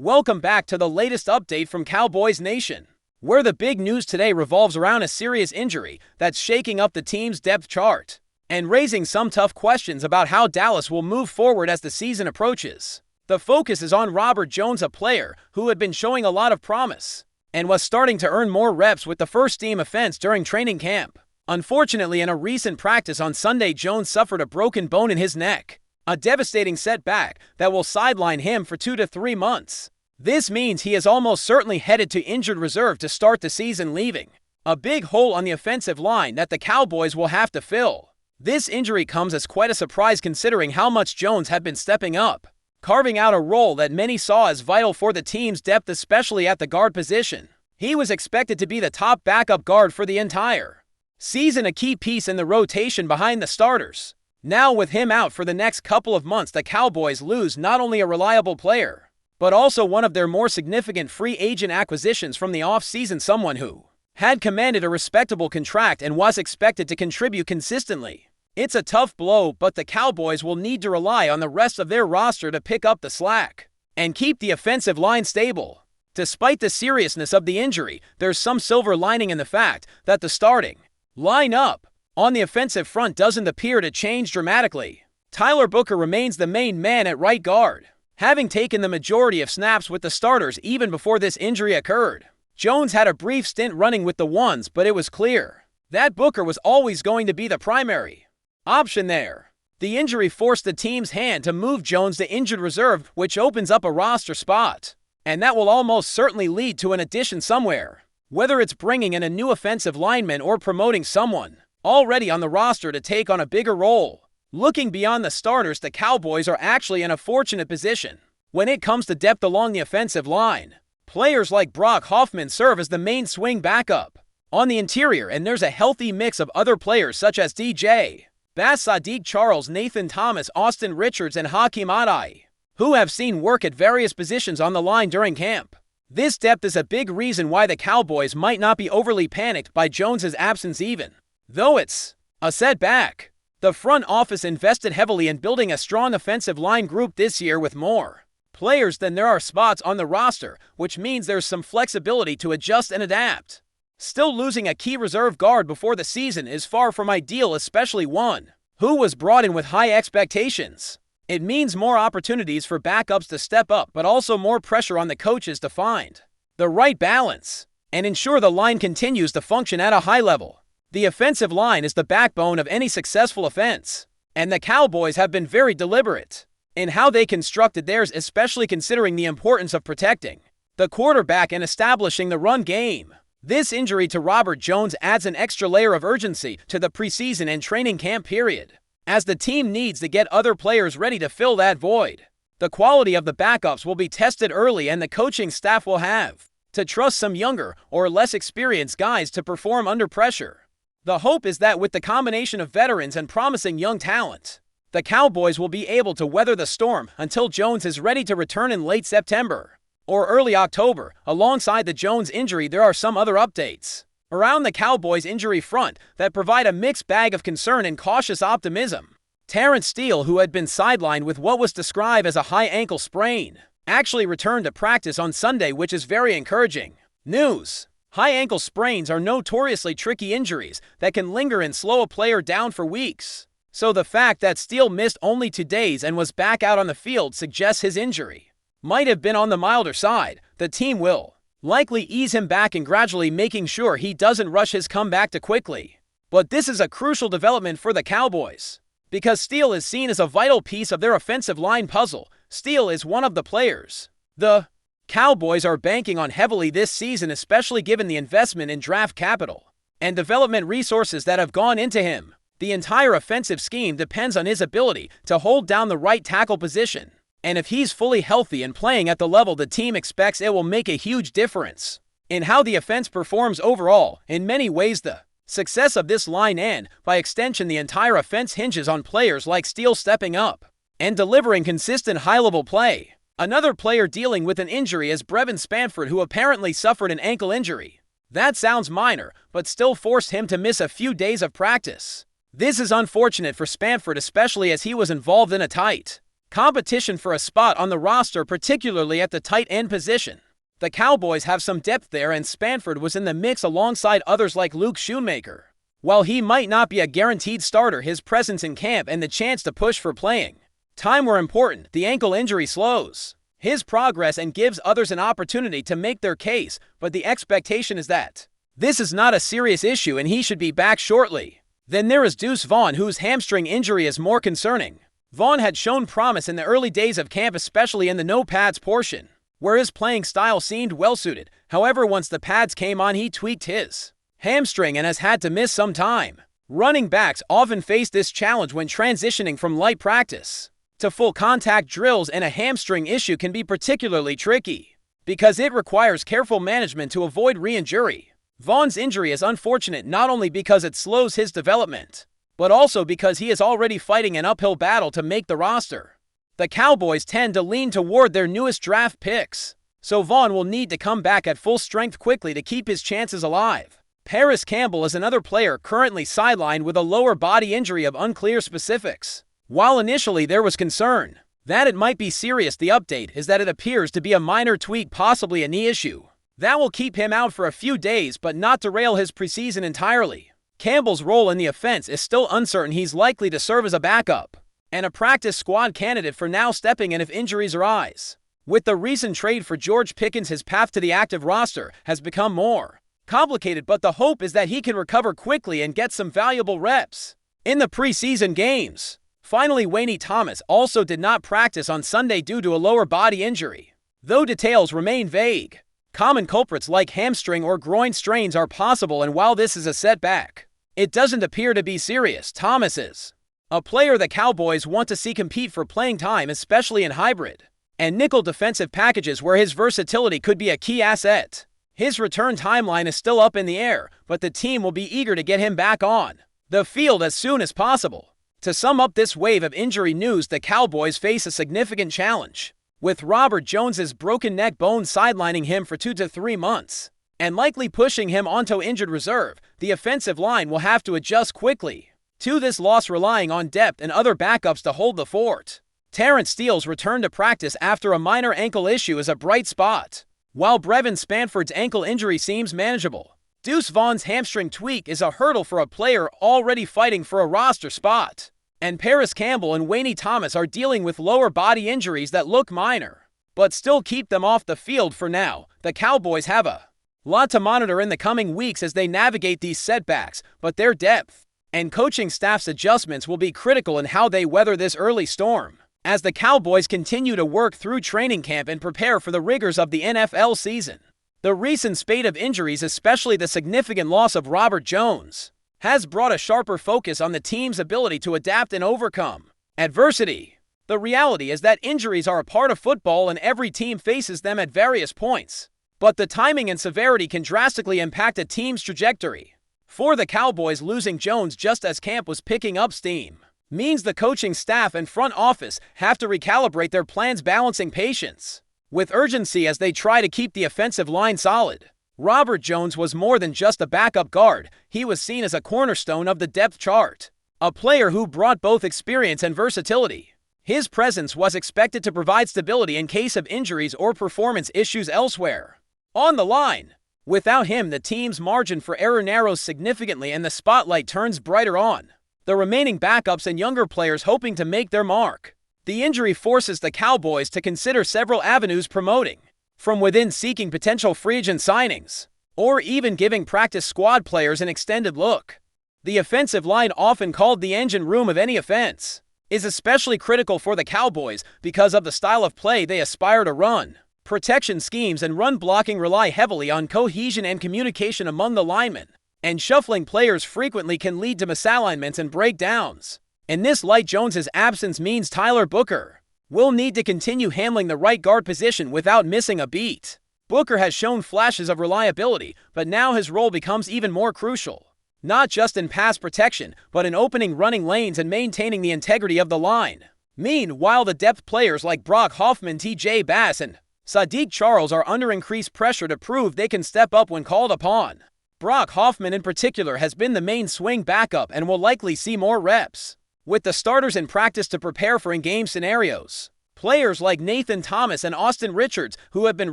Welcome back to the latest update from Cowboys Nation, where the big news today revolves around a serious injury that's shaking up the team's depth chart and raising some tough questions about how Dallas will move forward as the season approaches. The focus is on Robert Jones, a player who had been showing a lot of promise and was starting to earn more reps with the first-team offense during training camp. Unfortunately, in a recent practice on Sunday, Jones suffered a broken bone in his neck, a devastating setback that will sideline him for 2 to 3 months. This means he is almost certainly headed to injured reserve to start the season, leaving a big hole on the offensive line that the Cowboys will have to fill. This injury comes as quite a surprise considering how much Jones had been stepping up, carving out a role that many saw as vital for the team's depth, especially at the guard position. He was expected to be the top backup guard for the entire season, a key piece in the rotation behind the starters. Now, with him out for the next couple of months, the Cowboys lose not only a reliable player, but also one of their more significant free agent acquisitions from the offseason, someone who had commanded a respectable contract and was expected to contribute consistently. It's a tough blow, but the Cowboys will need to rely on the rest of their roster to pick up the slack and keep the offensive line stable. Despite the seriousness of the injury, there's some silver lining in the fact that the starting lineup on the offensive front doesn't appear to change dramatically. Tyler Booker remains the main man at right guard, having taken the majority of snaps with the starters even before this injury occurred. Jones had a brief stint running with the ones, but it was clear that Booker was always going to be the primary option there. The injury forced the team's hand to move Jones to injured reserve, which opens up a roster spot, and that will almost certainly lead to an addition somewhere, whether it's bringing in a new offensive lineman or promoting someone already on the roster to take on a bigger role. Looking beyond the starters, the Cowboys are actually in a fortunate position when it comes to depth along the offensive line. Players like Brock Hoffman serve as the main swing backup on the interior, and there's a healthy mix of other players such as DJ Bass, Sadiq Charles, Nathan Thomas, Austin Richards, and Hakeem Adai, who have seen work at various positions on the line during camp. This depth is a big reason why the Cowboys might not be overly panicked by Jones's absence, even though it's a setback. The front office invested heavily in building a strong offensive line group this year with more players than there are spots on the roster, which means there's some flexibility to adjust and adapt. Still, losing a key reserve guard before the season is far from ideal, especially one who was brought in with high expectations. It means more opportunities for backups to step up, but also more pressure on the coaches to find the right balance and ensure the line continues to function at a high level. The offensive line is the backbone of any successful offense, and the Cowboys have been very deliberate in how they constructed theirs, especially considering the importance of protecting the quarterback and establishing the run game. This injury to Robert Jones adds an extra layer of urgency to the preseason and training camp period, as the team needs to get other players ready to fill that void. The quality of the backups will be tested early, and the coaching staff will have to trust some younger or less experienced guys to perform under pressure. The hope is that with the combination of veterans and promising young talent, the Cowboys will be able to weather the storm until Jones is ready to return in late September or early October. Alongside the Jones injury, there are some other updates around the Cowboys injury front that provide a mixed bag of concern and cautious optimism. Terrence Steele, who had been sidelined with what was described as a high ankle sprain, actually returned to practice on Sunday, which is very encouraging news. High ankle sprains are notoriously tricky injuries that can linger and slow a player down for weeks. So the fact that Steele missed only 2 days and was back out on the field suggests his injury might have been on the milder side. The team will likely ease him back and gradually making sure he doesn't rush his comeback too quickly. But this is a crucial development for the Cowboys, because Steele is seen as a vital piece of their offensive line puzzle. Steele is one of the players the Cowboys are banking on heavily this season, especially given the investment in draft capital and development resources that have gone into him. The entire offensive scheme depends on his ability to hold down the right tackle position, and if he's fully healthy and playing at the level the team expects, it will make a huge difference in how the offense performs overall. In many ways, the success of this line and, by extension, the entire offense hinges on players like Steele stepping up and delivering consistent high-level play. Another player dealing with an injury is Brevin Spanford, who apparently suffered an ankle injury. That sounds minor, but still forced him to miss a few days of practice. This is unfortunate for Spanford, especially as he was involved in a tight competition for a spot on the roster, particularly at the tight end position. The Cowboys have some depth there, and Spanford was in the mix alongside others like Luke Schoonmaker. While he might not be a guaranteed starter, his presence in camp and the chance to push for playing time were important. The ankle injury slows his progress and gives others an opportunity to make their case, but the expectation is that this is not a serious issue and he should be back shortly. Then there is Deuce Vaughn, whose hamstring injury is more concerning. Vaughn had shown promise in the early days of camp, especially in the no-pads portion, where his playing style seemed well-suited. However, once the pads came on, he tweaked his hamstring and has had to miss some time. Running backs often face this challenge when transitioning from light practice to full contact drills, and a hamstring issue can be particularly tricky because it requires careful management to avoid re-injury. Vaughn's injury is unfortunate not only because it slows his development, but also because he is already fighting an uphill battle to make the roster. The Cowboys tend to lean toward their newest draft picks, so Vaughn will need to come back at full strength quickly to keep his chances alive. Paris Campbell is another player currently sidelined with a lower body injury of unclear specifics. While initially there was concern that it might be serious, the update is that it appears to be a minor tweak, possibly a knee issue. That will keep him out for a few days but not derail his preseason entirely. Campbell's role in the offense is still uncertain. He's likely to serve as a backup and a practice squad candidate for now, stepping in if injuries arise. With the recent trade for George Pickens, his path to the active roster has become more complicated, but the hope is that he can recover quickly and get some valuable reps in the preseason games. Finally, Wayne Thomas also did not practice on Sunday due to a lower body injury, though details remain vague. Common culprits like hamstring or groin strains are possible, and while this is a setback, it doesn't appear to be serious. Thomas is a player the Cowboys want to see compete for playing time, especially in hybrid and nickel defensive packages where his versatility could be a key asset. His return timeline is still up in the air, but the team will be eager to get him back on the field as soon as possible. To sum up this wave of injury news, the Cowboys face a significant challenge, with Robert Jones's broken neck bone sidelining him for 2 to 3 months and likely pushing him onto injured reserve. The offensive line will have to adjust quickly to this loss, relying on depth and other backups to hold the fort. Terrence Steele's return to practice after a minor ankle issue is a bright spot, while Brevin Spanford's ankle injury seems manageable. Deuce Vaughn's hamstring tweak is a hurdle for a player already fighting for a roster spot, and Paris Campbell and Wayne Thomas are dealing with lower body injuries that look minor, but still keep them off the field for now. The Cowboys have a lot to monitor in the coming weeks as they navigate these setbacks, but their depth and coaching staff's adjustments will be critical in how they weather this early storm, as the Cowboys continue to work through training camp and prepare for the rigors of the NFL season. The recent spate of injuries, especially the significant loss of Robert Jones, has brought a sharper focus on the team's ability to adapt and overcome adversity. The reality is that injuries are a part of football and every team faces them at various points, but the timing and severity can drastically impact a team's trajectory. For the Cowboys, losing Jones just as camp was picking up steam means the coaching staff and front office have to recalibrate their plans, balancing patience with urgency as they try to keep the offensive line solid. Robert Jones was more than just a backup guard. He was seen as a cornerstone of the depth chart, a player who brought both experience and versatility. His presence was expected to provide stability in case of injuries or performance issues elsewhere on the line. Without him, the team's margin for error narrows significantly and the spotlight turns brighter on the remaining backups and younger players hoping to make their mark. The injury forces the Cowboys to consider several avenues, promoting from within, seeking potential free agent signings, or even giving practice squad players an extended look. The offensive line, often called the engine room of any offense, is especially critical for the Cowboys because of the style of play they aspire to run. Protection schemes and run blocking rely heavily on cohesion and communication among the linemen, and shuffling players frequently can lead to misalignments and breakdowns. In this light, Jones's absence means Tyler Booker will need to continue handling the right guard position without missing a beat. Booker has shown flashes of reliability, but now his role becomes even more crucial, not just in pass protection, but in opening running lanes and maintaining the integrity of the line. Meanwhile, the depth players like Brock Hoffman, TJ Bass, and Sadiq Charles are under increased pressure to prove they can step up when called upon. Brock Hoffman in particular has been the main swing backup and will likely see more reps, with the starters in practice to prepare for in-game scenarios. Players like Nathan Thomas and Austin Richards, who have been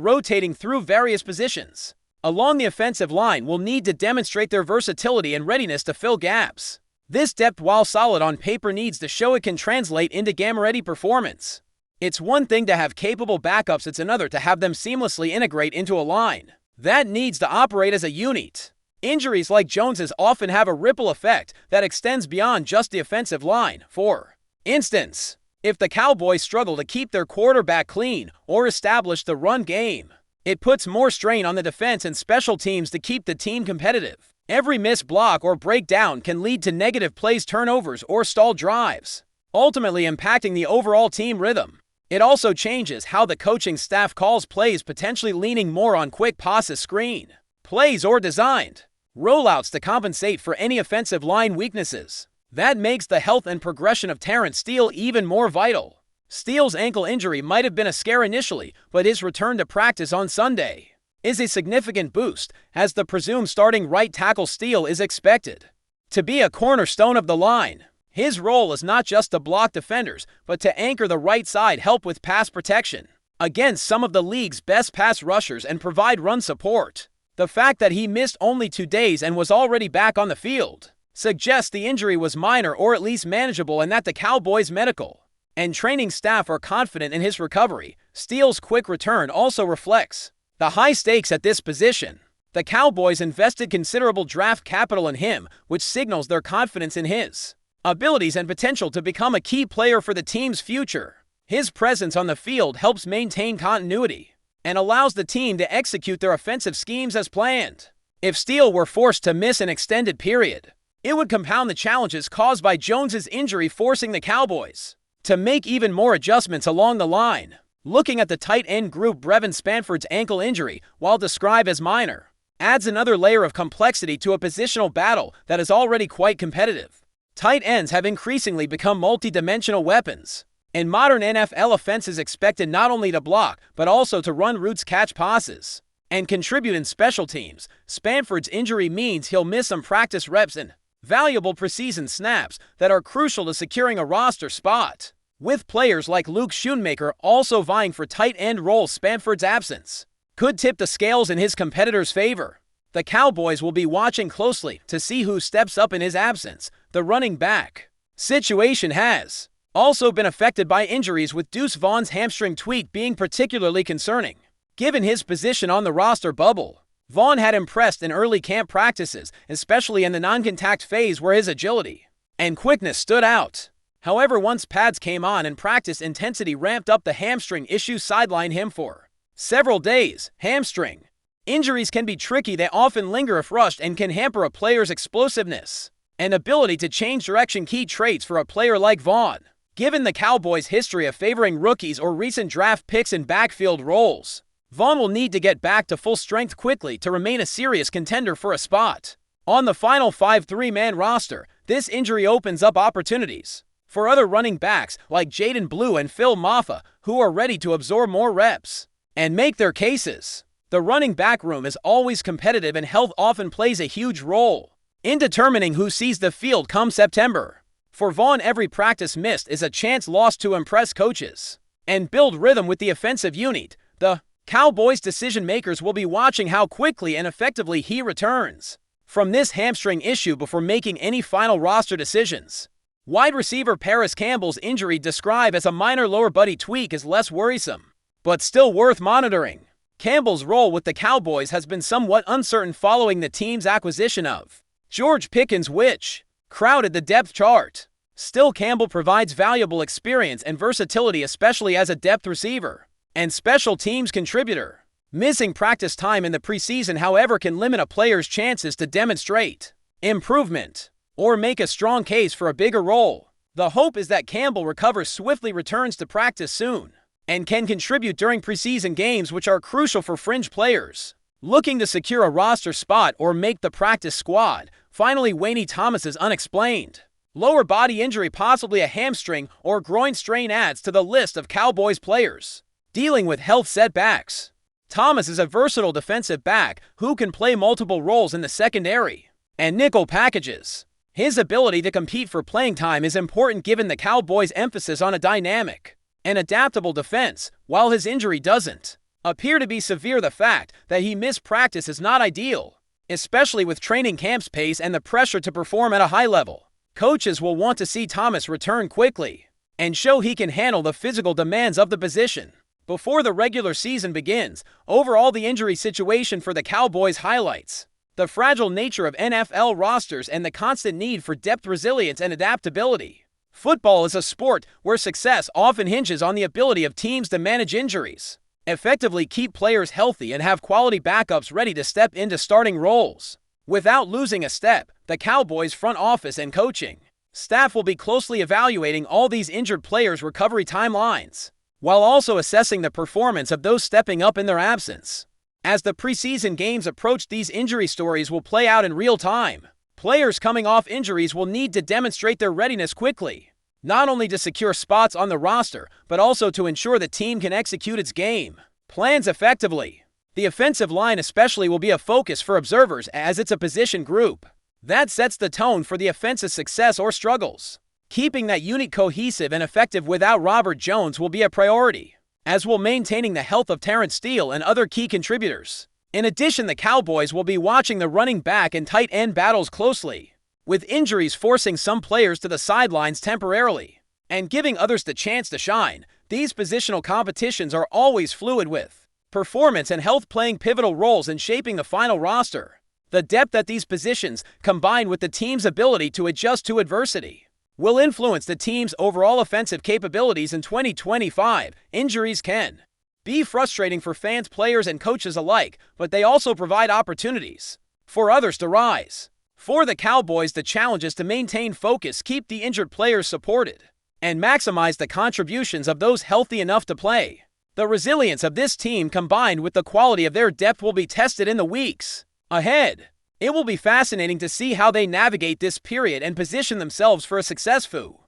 rotating through various positions along the offensive line, will need to demonstrate their versatility and readiness to fill gaps. This depth, while solid on paper, needs to show it can translate into game-ready performance. It's one thing to have capable backups, it's another to have them seamlessly integrate into a line that needs to operate as a unit. Injuries like Jones's often have a ripple effect that extends beyond just the offensive line. For instance, if the Cowboys struggle to keep their quarterback clean or establish the run game, it puts more strain on the defense and special teams to keep the team competitive. Every missed block or breakdown can lead to negative plays, turnovers, or stalled drives, ultimately impacting the overall team rhythm. It also changes how the coaching staff calls plays, potentially leaning more on quick passes, screen plays, or designed rollouts to compensate for any offensive line weaknesses. That makes the health and progression of Terrence Steele even more vital. Steele's ankle injury might have been a scare initially, but his return to practice on Sunday is a significant boost, as the presumed starting right tackle Steele is expected to be a cornerstone of the line. His role is not just to block defenders, but to anchor the right side, help with pass protection against some of the league's best pass rushers, and provide run support. The fact that he missed only 2 days and was already back on the field suggests the injury was minor or at least manageable, and that the Cowboys' medical and training staff are confident in his recovery. Steele's quick return also reflects the high stakes at this position. The Cowboys invested considerable draft capital in him, which signals their confidence in his abilities and potential to become a key player for the team's future. His presence on the field helps maintain continuity and allows the team to execute their offensive schemes as planned. If Steele were forced to miss an extended period, it would compound the challenges caused by Jones's injury, forcing the Cowboys to make even more adjustments along the line. Looking at the tight end group, Brevin Spanford's ankle injury, while described as minor, adds another layer of complexity to a positional battle that is already quite competitive. Tight ends have increasingly become multi-dimensional weapons. In modern NFL offenses, expected not only to block, but also to run routes, catch passes, and contribute in special teams. Spanford's injury means he'll miss some practice reps and valuable preseason snaps that are crucial to securing a roster spot. With players like Luke Schoonmaker also vying for tight end roles, Spanford's absence could tip the scales in his competitors' favor. The Cowboys will be watching closely to see who steps up in his absence. The running back situation has also been affected by injuries, with Deuce Vaughn's hamstring tweak being particularly concerning. Given his position on the roster bubble, Vaughn had impressed in early camp practices, especially in the non-contact phase where his agility and quickness stood out. However, once pads came on and practice intensity ramped up, the hamstring issue sidelined him for several days. Hamstring injuries can be tricky. They often linger if rushed and can hamper a player's explosiveness and ability to change direction, key traits for a player like Vaughn. Given the Cowboys' history of favoring rookies or recent draft picks in backfield roles, Vaughn will need to get back to full strength quickly to remain a serious contender for a spot on the final 5 3-man roster. This injury opens up opportunities for other running backs like Jaden Blue and Phil Maffa, who are ready to absorb more reps and make their cases. The running back room is always competitive, and health often plays a huge role in determining who sees the field come September. For Vaughn, every practice missed is a chance lost to impress coaches and build rhythm with the offensive unit. The Cowboys' decision makers will be watching how quickly and effectively he returns from this hamstring issue before making any final roster decisions. Wide receiver Paris Campbell's injury, described as a minor lower body tweak, is less worrisome, but still worth monitoring. Campbell's role with the Cowboys has been somewhat uncertain following the team's acquisition of George Pickens, which crowded the depth chart. Still, Campbell provides valuable experience and versatility, especially as a depth receiver and special teams contributor. Missing practice time in the preseason, however, can limit a player's chances to demonstrate improvement or make a strong case for a bigger role. The hope is that Campbell recovers swiftly, returns to practice soon, and can contribute during preseason games, which are crucial for fringe players looking to secure a roster spot or make the practice squad. Finally, Wayne Thomas's unexplained lower body injury, possibly a hamstring or groin strain, adds to the list of Cowboys players dealing with health setbacks. Thomas is a versatile defensive back who can play multiple roles in the secondary and nickel packages. His ability to compete for playing time is important given the Cowboys' emphasis on a dynamic and adaptable defense, while his injury doesn't appear to be severe. The fact that he missed practice is not ideal, especially with training camp's pace and the pressure to perform at a high level. Coaches will want to see Thomas return quickly and show he can handle the physical demands of the position before the regular season begins. Overall, the injury situation for the Cowboys highlights the fragile nature of NFL rosters and the constant need for depth, resilience, and adaptability. Football is a sport where success often hinges on the ability of teams to manage injuries, effectively keep players healthy, and have quality backups ready to step into starting roles. Without losing a step, the Cowboys' front office and coaching staff will be closely evaluating all these injured players' recovery timelines, while also assessing the performance of those stepping up in their absence. As the preseason games approach, these injury stories will play out in real time. Players coming off injuries will need to demonstrate their readiness quickly, not only to secure spots on the roster, but also to ensure the team can execute its game plans effectively. The offensive line especially will be a focus for observers, as it's a position group that sets the tone for the offensive's success or struggles. Keeping that unit cohesive and effective without Robert Jones will be a priority, as will maintaining the health of Terrence Steele and other key contributors. In addition, the Cowboys will be watching the running back and tight end battles closely, with injuries forcing some players to the sidelines temporarily and giving others the chance to shine. These positional competitions are always fluid, with performance and health playing pivotal roles in shaping the final roster. The depth at these positions, combined with the team's ability to adjust to adversity, will influence the team's overall offensive capabilities in 2025. Injuries can be frustrating for fans, players, and coaches alike, but they also provide opportunities for others to rise. For the Cowboys, the challenge is to maintain focus, keep the injured players supported, and maximize the contributions of those healthy enough to play. The resilience of this team, combined with the quality of their depth, will be tested in the weeks ahead. It will be fascinating to see how they navigate this period and position themselves for a successful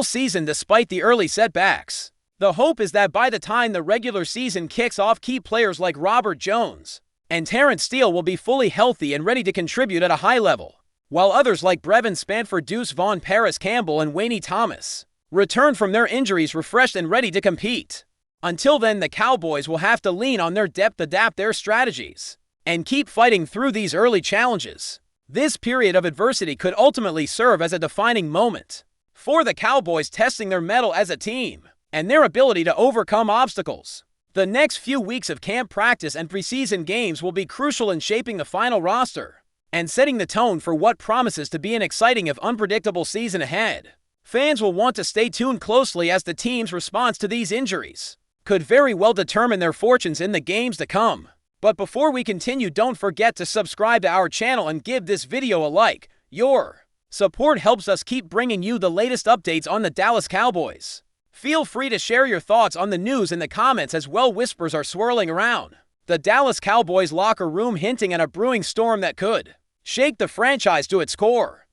season despite the early setbacks. The hope is that by the time the regular season kicks off, key players like Robert Jones and Terrence Steele will be fully healthy and ready to contribute at a high level, while others like Brevin Spanford, Deuce Vaughn, Paris Campbell, and Wayne Thomas return from their injuries refreshed and ready to compete. Until then, the Cowboys will have to lean on their depth, adapt their strategies, and keep fighting through these early challenges. This period of adversity could ultimately serve as a defining moment for the Cowboys, testing their mettle as a team and their ability to overcome obstacles. The next few weeks of camp practice and preseason games will be crucial in shaping the final roster and setting the tone for what promises to be an exciting if unpredictable season ahead. Fans will want to stay tuned closely, as the team's response to these injuries could very well determine their fortunes in the games to come. But before we continue, don't forget to subscribe to our channel and give this video a like. Your support helps us keep bringing you the latest updates on the Dallas Cowboys. Feel free to share your thoughts on the news in the comments as well. Whispers are swirling around the Dallas Cowboys locker room, hinting at a brewing storm that could shake the franchise to its core.